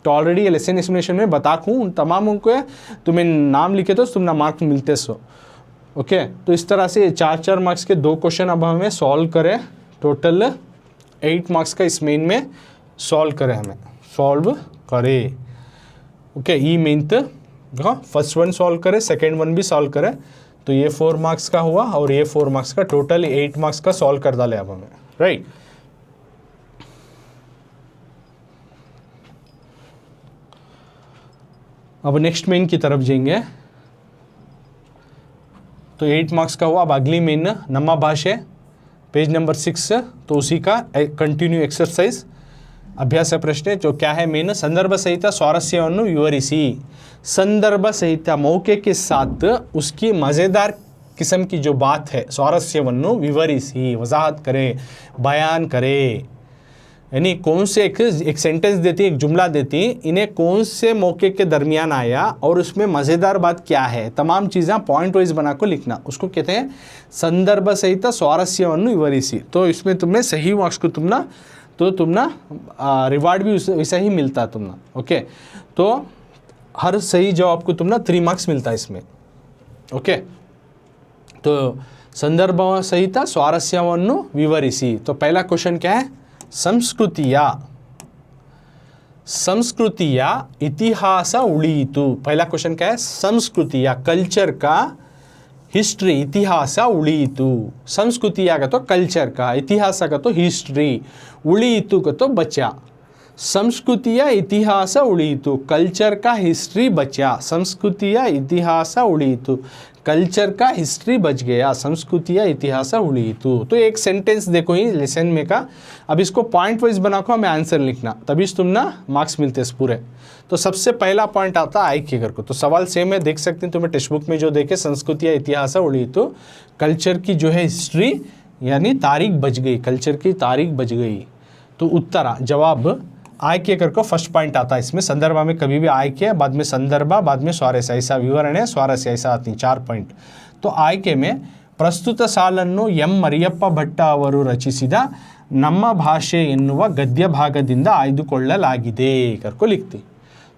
तो ऑलरेडी ये लेसन एक्सप्लेनेशन में बता दूँ, उन तमामों को तुम्हें नाम लिखे तो तुम्हें मार्क्स मिलते सो। ओके, तो इस तरह से 4-4 मार्क्स के 2 क्वेश्चन अब हमें सॉल्व करें। टोटल 8 मार्क्स का इस मेन में सॉल्व करें, हमें सॉल्व करें। ओके, ई मेन तो फर्स्ट वन सॉल्व करें, सेकेंड वन भी सॉल्व करें, तो ये 4 मार्क्स का हुआ और ये 4 मार्क्स का, टोटल 8 मार्क्स का सॉल्व कर डाले अब हमें, राइट। अब नेक्स्ट मेन की तरफ जाएंगे। तो 8 मार्क्स का हुआ। अब अगली मेन ನಮ್ಮ ಭಾಷೆ, पेज नंबर 6, तो उसी का कंटिन्यू एक्सरसाइज अभ्यास प्रश्न जो क्या है मेन, संदर्भ सहित स्वारस्यವನ್ನು विवरिಸಿ। संदर्भ सहित मौके के साथ उसकी मज़ेदार किस्म की जो बात है, स्वारस्यವನ್ನು विवरिಸಿ, वजाहत करे, बयान करे। यानी कौन से एक सेंटेंस देती, एक जुमला देती, इन्हें कौन से मौके के दरमियान आया और उसमें मज़ेदार बात क्या है, तमाम चीज़ें पॉइंट वाइज बना को लिखना, उसको कहते हैं संदर्भ सहित स्वारस्यವನ್ನು विवरिಸಿ। तो इसमें तुमने सही मार्क्स को तुमना रिवार्ड भी वैसा ही मिलता तुमना। ओके, तो हर सही जवाब को तुमना 3 मार्क्स मिलता है इसमें। ओके, तो संदर्भ सहित स्वारस्यವನ್ನು विवरिಸಿ। तो पहला क्वेश्चन क्या है, संस्कृतिಯ इतिहास उळीತು। पहला क्वेश्चन क्या है, संस्कृतिಯ कल्चर का हिस्ट्री, इतिहास उळीತು। संस्कृतिಯ का तो कल्चर का, इतिहास का तो हिस्ट्री, उळीತು का तो बचा। संस्कृतिಯ इतिहास उळीತು, कल्चर का हिस्ट्री बचा। संस्कृतिಯ इतिहास उळीತು, कल्चर का हिस्ट्री बच गया। संस्कृतिಯ इतिहास उळीತು। तो एक सेंटेंस देखो ही लेसन में का, अब इसको पॉइंट वाइज बना को हमें आंसर लिखना, तभी तुम ना मार्क्स मिलते हैं पूरे। तो सबसे पहला पॉइंट आता है आइके कर को, तो सवाल सेम है, देख सकते हैं तुम्हें टेक्स्ट बुक में जो देखे, संस्कृतिಯ इतिहास उळीತು, कल्चर की जो है हिस्ट्री यानी तारीख बच गई, कल्चर की तारीख बच गई। तो उत्तर जवाब आयके कर को फर्स्ट पॉइंट आता है इसमें। संदर्भ में कभी भी आयके, बाद में संदर्भ, बाद में स्वारस्य, ऐसा विवरण है, स्वारस्य ऐसा आती है, 4 पॉइंट। तो आयके में ಪ್ರಸ್ತುತ ಸಾಲನ್ನು ಎಂ ಮರಿಯಪ್ಪ ಭಟ್ಟ ಅವರು ರಚಿಸಿದ ನಮ್ಮ ಭಾಷೆ ಎನ್ನುವ ಗದ್ಯ ಭಾಗದಿಂದ ಆಯ್ದುಕೊಳ್ಳಲಾಗಿದೆ करको लिखती।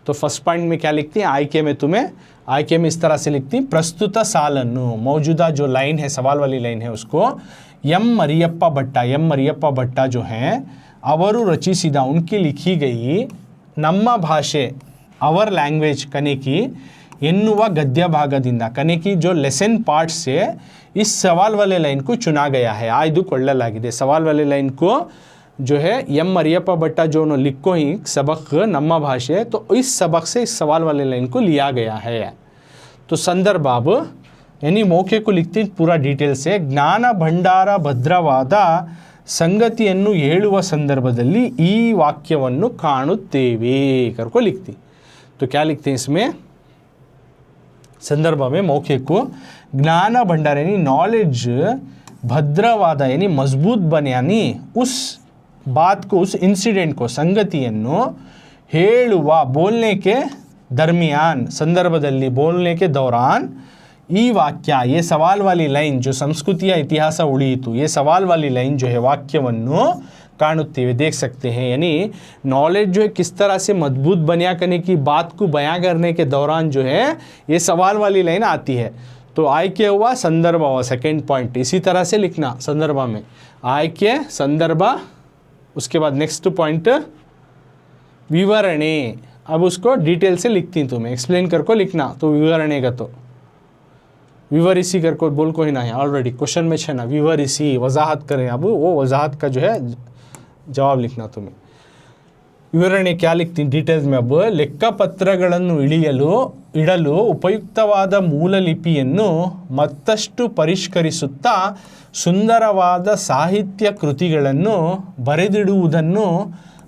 तो फर्स्ट पॉइंट में क्या लिखती हैं, आयके में तुम्हें, आयके में इस तरह से लिखती, प्रस्तुत सालನ್ನು, मौजूदा जो लाइन है, सवाल वाली लाइन है, उसको एम मरियप्पा भट्टा जो हैं, ಅವರು ರಚಿಸಿದ, उनकी लिखी गई, ನಮ್ಮ ಭಾಷೆ आवर लैंग्वेज कने की, ಎನ್ನುವ गद्य भागದಿಂದ, कने की जो लेसन पार्ट से इस सवाल वाले लाइन को चुना गया है, ಆಯ್ದುಕೊಳ್ಳಲಾಗಿದೆ। सवाल वाले लाइन को जो है एम मरियप्पा भट्टा जो लिखो ही सबक ನಮ್ಮ ಭಾಷೆ, तो इस सबक से इस सवाल वाले लाइन को लिया गया है। तो संदर्भ अब यानी मौके को लिखती पूरा डिटेल से, ಜ್ಞಾನ ಭಂಡಾರ ಭದ್ರವಾದ ಸಂಗತಿಯನ್ನು ಹೇಳುವ ಸಂದರ್ಭದಲ್ಲಿ ಈ ವಾಕ್ಯವನ್ನು ಕಾಣುತ್ತೇವೆ करको लिखती। तो क्या लिखते हैं इसमें, संदर्भ में मौके को ज्ञान भंडार यानी नॉलेज, भद्रवाद यानी मजबूत बने, यानी उस बात को, उस इंसिडेंट को, संगतिಯನ್ನು ಹೇಳುವ, बोलने के दरमियान, संदर्भದಲ್ಲಿ, बोलने के दौरान, ई वाक्य, ये सवाल वाली लाइन जो संस्कृतिಯ इतिहास उळीತು, ये सवाल वाली लाइन जो है वाक्यವನ್ನು काणुत्तेवे, देख सकते हैं। यानी नॉलेज जो है किस तरह से मजबूत बनिया करने की बात को बयां करने के दौरान जो है ये सवाल वाली लाइन आती है। तो आय के हुआ, संदर्भ हुआ, सेकेंड पॉइंट इसी तरह से लिखना संदर्भ में, आय के संदर्भ, उसके बाद नेक्स्ट पॉइंट विवरणे। अब उसको डिटेल से लिखती तुम्हें, एक्सप्लेन करको लिखना। तो विवरणे का तो विवरिसी करको बोल को ही ना है, ऑलरेडी क्वेश्चन में है ना, विवरिसी वजाहत करें, अब वो वजाहत का जो है जवाब लिखना तुम्हें। ವಿವರಣೆ क्या लिखती डिटेल्स में, अब ಲೆಕ್ಕಪತ್ರಗಳನ್ನು ಇಡಲು ಉಪಯುಕ್ತವಾದ ಮೂಲಲಿಪಿಯನ್ನು ಮತ್ತಷ್ಟು ಪರಿಷ್ಕರಿಸುತ್ತಾ ಸುಂದರವಾದ ಸಾಹಿತ್ಯ ಕೃತಿಗಳನ್ನು ಬರೆದಿಡುವುದನ್ನು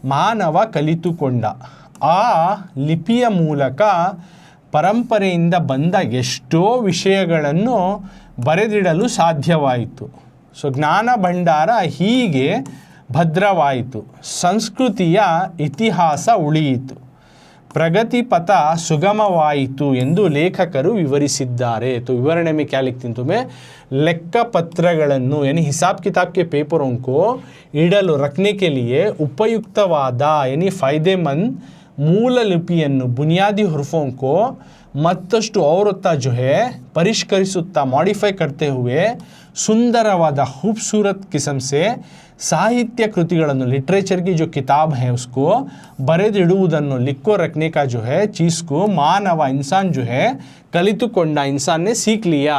ಮಾನವ ಕಲಿತುಕೊಂಡ. ಆ ಲಿಪಿಯ ಮೂಲಕ ಪರಂಪರೆಯಿಂದ ಬಂದ ಎಷ್ಟೋ ವಿಷಯಗಳನ್ನು ಬರೆದಿಡಲು ಸಾಧ್ಯವಾಯಿತು. ಸೊ ಜ್ಞಾನ ಭಂಡಾರ ಹೀಗೆ ಭದ್ರವಾಯಿತು, ಸಂಸ್ಕೃತಿಯ ಇತಿಹಾಸ ಉಳಿಯಿತು, प्रगति पथ सुगमवाಯಿತು ಎಂದು ಲೇಖಕರು ವಿವರಿಸಿದ್ದಾರೆ. तो विवरणा में क्या लिखती हूँ तुम्हें, लेक्क पत्रಗಳನ್ನು यानी हिसाब किताब के पेपरों को इडಲು रखने के लिए उपयुक्तवाद यानी फायदेमंद मूल लिपिಯನ್ನು बुनियादी हरफों को ಮತ್ತಷ್ಟು औरता जो है परिष्करिಸುತ್ತಾ मॉडिफाई करते हुए सुंदरवाद खूबसूरत किस्म से साहित्य कृतिಗಳನ್ನು लिटरेचर की जो किताब है उसको बरेदिडुವುದನ್ನು लिखो रखने का जो है चीज़ को मानव इंसान जो है कलितुಕೊಂಡ इंसान ने सीख लिया.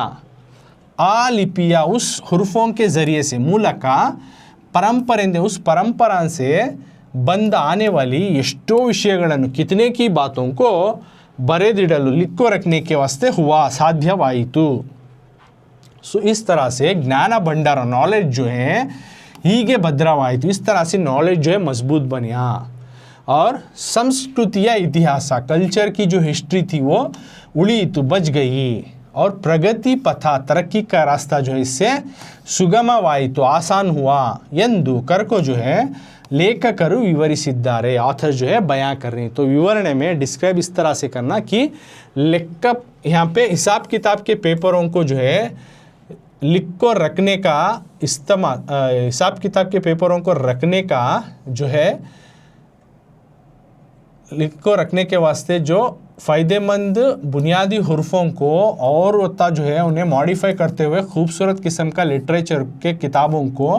आ लिपिया उस हुर्फों के ज़रिए से मूलक परंपरेंदे उस परंपरा से बंद आने वाली ಎಷ್ಟೋ ವಿಷಯಗಳನ್ನು कितने की बातों को बरेदिडಲು लिखो रखने के वास्ते हुआ साध्यवाಯಿತು. सो इस तरह से ज्ञान भंडार नॉलेज जो है ಹೀಗೆ ಭದ್ರವಾಯಿತು, इस तरह से नॉलेज जो है मजबूत बनिया. और संस्कृति या इतिहास कल्चर की जो हिस्ट्री थी वो उड़ीतु बच गई. और प्रगति पथा तरक्की का रास्ता जो है इससे सुगमवाಯಿತು आसान हुआ ಎಂದು करको जो है लेखकರು विवरिसिದ್ದಾರೆ. ऑथर जो है बयां कर रही. तो विवरणा में डिस्क्राइब इस तरह से करना कि लेक्क यहाँ पे हिसाब किताब के पेपरों को जो है लिख को रखने का इस्तेमाल, हिसाब किताब के पेपरों को रखने का जो है लिख को रखने के वास्ते जो फ़ायदेमंद बुनियादी हुर्फों को और होता जो है उन्हें मॉडिफाई करते हुए खूबसूरत किस्म का लिटरेचर के किताबों को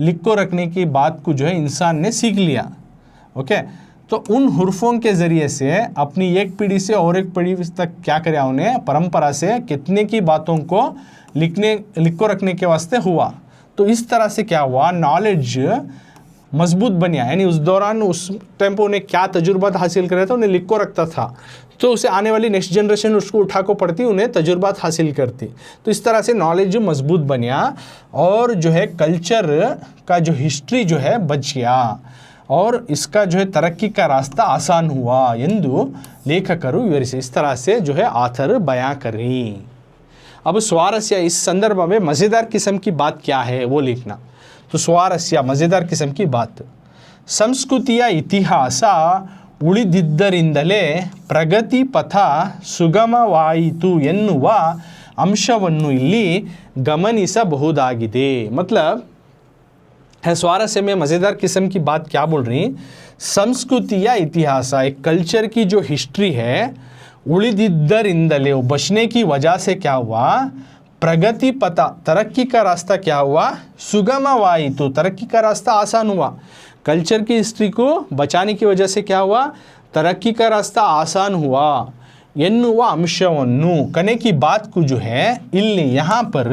लिख को रखने की बात को जो है इंसान ने सीख लिया. ओके, तो उन हुर्फों के ज़रिए से अपनी एक पीढ़ी से और एक पीढ़ी तक क्या करे उन्हें परंपरा से कितने की बातों को लिख को रखने के वास्ते हुआ. तो इस तरह से क्या हुआ, नॉलेज मजबूत बनिया. यानी उस दौरान उस टाइम पर उन्हें क्या तजुर्बात हासिल कर रहे थे उन्हें लिख को रखता था, तो उसे आने वाली नेक्स्ट जनरेशन उसको उठा को पढ़ती, उन्हें तजुर्बात हासिल करती. तो इस तरह से नॉलेज मजबूत बनिया और जो है कल्चर का जो हिस्ट्री जो है बच गया और इसका जो है तरक्की का रास्ता आसान हुआ ಎಂದು लेखकರು विवरिಸಿ. इस तरह से जो है आथर बयां करी. अब स्वारस्य इस संदर्भ में मज़ेदार किस्म की बात क्या है वो लिखना. तो स्वारस्य मज़ेदार किस्म की बात, ಸಂಸ್ಕೃತಿಯ ಇತಿಹಾಸ ಉಳಿದಿದ್ದರಿಂದಲೇ ಪ್ರಗತಿ ಪಥ ಸುಗಮವಾಯಿತು ಎನ್ನುವ ಅಂಶವನ್ನು ಇಲ್ಲಿ ಗಮನಿಸಬಹುದಾಗಿದೆ. मतलब है स्वारस्य में मज़ेदार किस्म की बात क्या बोल रही, संस्कृति या इतिहास एक कल्चर की जो हिस्ट्री है उड़िदिद्धरिंदले वो बचने की वजह से क्या हुआ, प्रगति पथा तरक्की का रास्ता क्या हुआ, सुगमवाಯಿತು तरक्की का रास्ता आसान हुआ. कल्चर की हिस्ट्री को बचाने की वजह से क्या हुआ, तरक्की का रास्ता आसान हुआ ಎನ್ನುವ ಅಂಶವನ್ನು कने की बात को जो है ಇಲ್ಲಿ यहाँ पर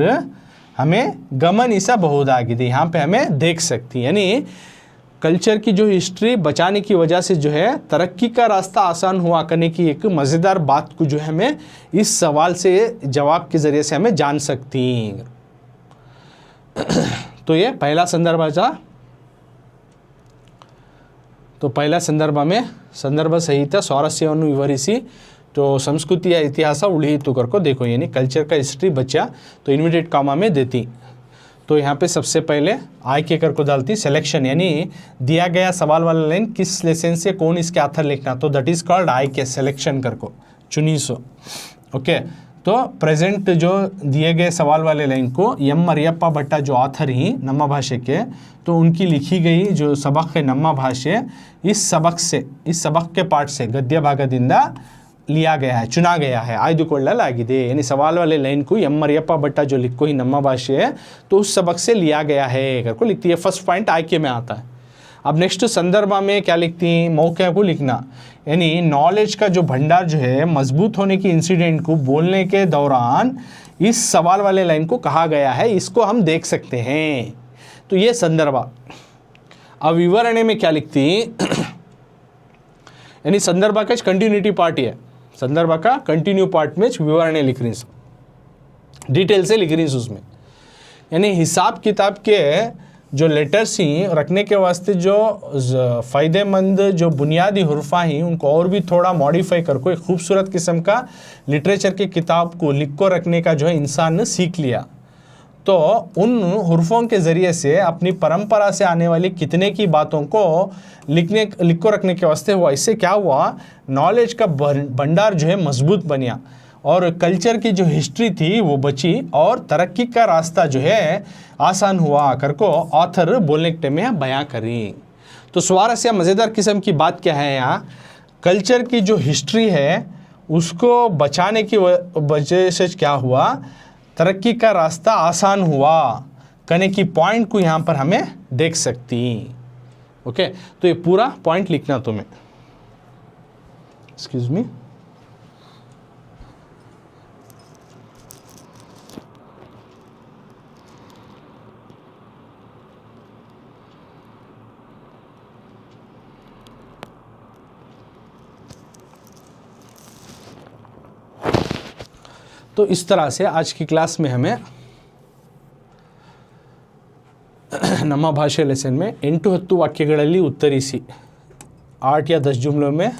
हमें गमनिसಬಹುದಾಗಿದೆ, यहाँ पे हमें देख सकती. यानी कल्चर की जो हिस्ट्री बचाने की वजह से जो है तरक्की का रास्ता आसान हुआ करने की एक मज़ेदार बात को जो है हमें इस सवाल से जवाब के ज़रिए से हमें जान सकती. तो ये पहला संदर्भ था. तो पहला संदर्भ में संदर्भ सहित स्वारस्यವನ್ನು ವಿವರಿಸಿ तो संस्कृति या इतिहास उड़ीतु करको देखो, यानी कल्चर का हिस्ट्री बचा तो इन्वर्टेड कामा में देती. तो यहाँ पे सबसे पहले आय के कर को डालती सिलेक्शन, यानी दिया गया सवाल वाला लाइन किस लेसन से कौन इसके आथर लिखना, तो दैट इज़ कॉल्ड आय के सिलेक्शन कर को चुनीसो. ओके, तो प्रेजेंट जो दिए गए सवाल वाले लाइन को एम मरियप्पा भट्टा जो आथर ही नम्मा भाषे के, तो उनकी लिखी गई जो सबक है नम्मा भाषे, इस सबक के पार्ट से गद्य भागदिंदा लिया गया है, चुना गया है, आಯ್ದುಕೊಳ್ಳಲಾಗಿದೆ. यानी सवाल वाले लाइन को एम मरियप्पा भट्टा जो लिखो ही नम्मा भाषे है तो उस सबक से लिया गया है करको लिखती है. फर्स्ट पॉइंट आयके में आता है. अब नेक्स्ट संदर्भ में क्या लिखती हैं, मौके को लिखना, यानी नॉलेज का जो भंडार जो है मजबूत होने की इंसिडेंट को बोलने के दौरान इस सवाल वाले लाइन को कहा गया है, इसको हम देख सकते हैं. तो ये संदर्भ. अब विवरणा में क्या लिखती, यानी संदर्भ का कंटिन्यूटी पार्ट है, संदर्भ का कंटिन्यू पार्ट में विवरणा लिख रही डिटेल से लिख रही उसमें. यानी हिसाब किताब के जो लेटर्स ही रखने के वास्ते जो फ़ायदेमंद जो बुनियादी हुर्फा ही उनको और भी थोड़ा मॉडिफाई करके एक खूबसूरत किस्म का लिटरेचर की किताब को लिख को रखने का जो है इंसान ने सीख लिया। तो उन हुर्फों के ज़रिए से अपनी परंपरा से आने वाली कितने की बातों को लिख को रखने के वास्ते हुआ। इससे क्या हुआ, नॉलेज का भंडार जो है मजबूत बनिया और कल्चर की जो हिस्ट्री थी वो बची और तरक्की का रास्ता जो है आसान हुआ कर को ऑथर बोलने के टाइम में बयां करी। तो स्वारस्य मज़ेदार किस्म की बात क्या है, यहाँ कल्चर की जो हिस्ट्री है उसको बचाने की वजह से क्या हुआ, तरक्की का रास्ता आसान हुआ करने की पॉइंट को यहाँ पर हमें देख सकती। ओके, तो ये पूरा पॉइंट लिखना तुम्हें। Excuse me. तो इस तरह से आज की क्लास में हमें ನಮ್ಮ ಭಾಷೆ ಲೆಸನ್ में 8-10 वाक्यಗಳಲ್ಲಿ ಉತ್ತರಿಸಿ 8 या 10 जुमलों में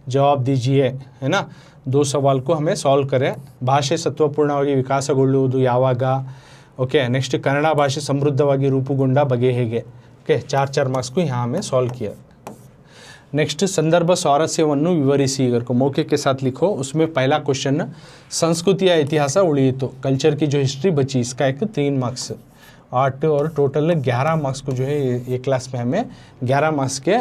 जवाब दीजिए, है ना। 2 सवाल को हमें सॉल्व करें। ಭಾಷೆ ಸತ್ವಪೂರ್ಣವಾಗಿ ವಿಕಾಸಗೊಳ್ಳುವುದು ಯಾವಾಗ, ओके। नेक्स्ट कन्नड़ ಭಾಷೆ ಸಮೃದ್ಧವಾಗಿ ರೂಪುಗೊಂಡ ಬಗೆ ಹೇಗೆ, ओके। 4 मार्क्स को यहाँ हमें सॉल्व किया। नेक्स्ट संदर्भ स्वारस्यವನ್ನು विवरिಸಿ अगर को मौके के साथ लिखो। उसमें पहला क्वेश्चन संस्कृति या इतिहास उड़िए, तो कल्चर की जो हिस्ट्री बची इसका एक 3 मार्क्स 8 और टोटल 11 मार्क्स को जो है ये क्लास में हमें 11 मार्क्स के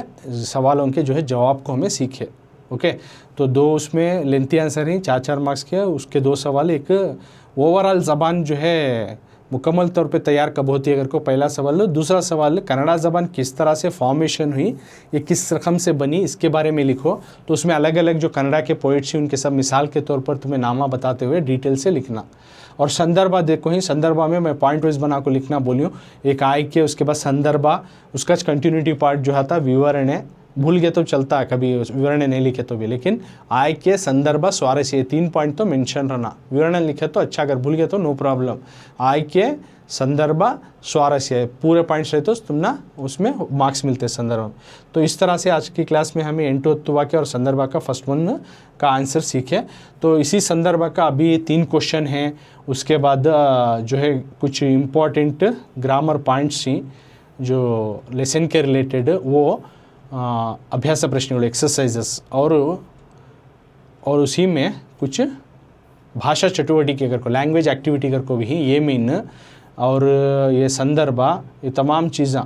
सवालों के जो है जवाब को हमें सीखे, ओके। तो 2 उसमें लेंथी आंसर ही 4 मार्क्स के, उसके 2 सवाल। एक ओवरऑल ज़बान जो है मुकम्मल तौर पे तैयार कब होती है अगर को पहला सवाल। दूसरा सवाल कन्नड़ा ज़बान किस तरह से फॉर्मेशन हुई, ये किस रकम से बनी, इसके बारे में लिखो। तो उसमें अलग अलग जो कन्नड़ा के पोइट्स हैं उनके सब मिसाल के तौर पर तुम्हें नामा बताते हुए डिटेल से लिखना। और संदर्भा देखो ही, संदर्भा में मैं पॉइंट वाइज बना को लिखना बोलियो। एक आय के, उसके बाद संदर्भा, उसका कंटिन्यूटी पार्ट जो था विवरण है, भूल गए तो चलता है, कभी विवरण नहीं लिखे तो भी, लेकिन आय के संदर्भ स्वारस्य 3 पॉइंट तो मेंशन रहना। विवरण लिखे तो अच्छा, अगर भूल गए तो नो प्रॉब्लम। आय के संदर्भ स्वारस्य पूरे पॉइंट्स रहे तो तुम ना उसमें मार्क्स मिलते हैं संदर्भ में। तो इस तरह से आज की क्लास में हमें 8 वाक्य और संदर्भ का फर्स्ट 1 का आंसर सीखे। तो इसी संदर्भ का अभी 3 क्वेश्चन हैं। उसके बाद जो है कुछ इम्पॉर्टेंट ग्रामर पॉइंट्स ही जो लेसन के रिलेटेड वो अभ्यास प्रश्नों एक्सरसाइजेस और उसी में कुछ भाषा चटुवटिके कर को लैंग्वेज एक्टिविटी कर को भी ये मीन और ये संदर्भ, ये तमाम चीज़ें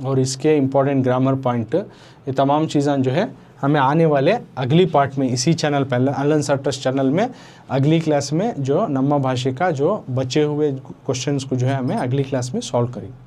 और इसके इम्पॉर्टेंट ग्रामर पॉइंट, ये तमाम चीज़ें जो है हमें आने वाले अगली पार्ट में इसी चैनल पर अनलर्न सर ट्रस्ट चैनल में अगली क्लास में जो नम्मा भाषा का जो बचे हुए क्वेश्चंस को जो है हमें अगली क्लास में सॉल्व करेंगे।